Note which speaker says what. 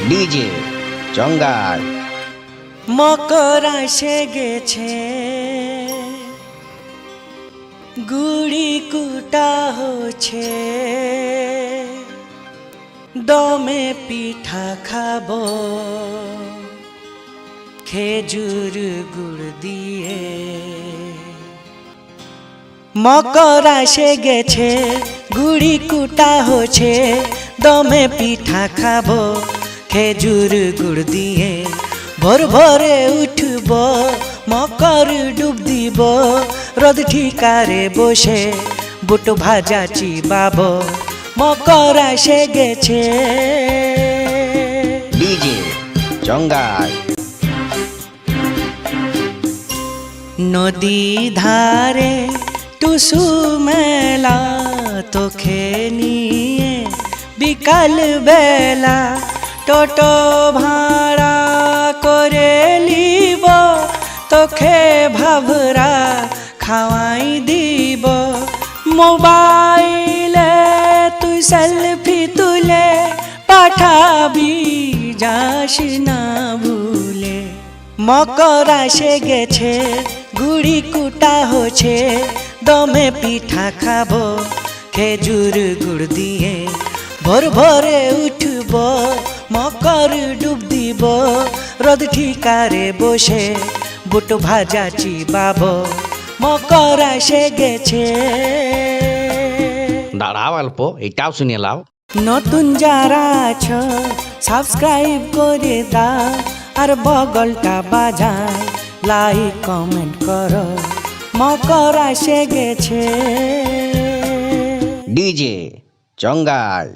Speaker 1: DJ জঙ্গাল।
Speaker 2: মকর এসে গেছে, গুড়ি কুটা হচ্ছে, দমে পিঠা খাবো খেজুর গুড় দিয়ে। মকর এসে গেছে, গুড়ি কুটা হচ্ছে, দমে পিঠা খাবো খেজুর গুড় দিয়ে। ভোর ভোরে উঠব, মকর ডুব দিব, রোদ ঠিকারে বসে বুট ভাজা চিবাব। মকর এসে গেছে,
Speaker 1: ডিজে জঙ্গাল।
Speaker 2: নদী ধারে টুসু মেলা তোকে নিয়ে বিকাল বেলা টোটো ভাড়া করে লিব, তোকে ভাভরা খাওয়াই দিব। মোবাইলে তুই সেলফি তুলে পাঠাবি, যাস না ভুলে। মকর এসে গেছে, গুড়ি কুটা হচ্ছে, দমে পিঠা খাবো খেজুর গুড় দিয়ে। ভোর ভোরে উঠব, মকর ডুব দিব, রোদ ঠিকারে বসে বুট ভাজা চিবাব। মকর এসে গেছে।
Speaker 1: দাঁড়াও অল্প, এটাও শুনে লাও।
Speaker 2: নতুন যারা আছো সাবস্ক্রাইব করে দাও, আর বগলটা বাজায় লাইক কমেন্ট করো। মকর এসে গেছে,
Speaker 1: ডিজে জঙ্গাল।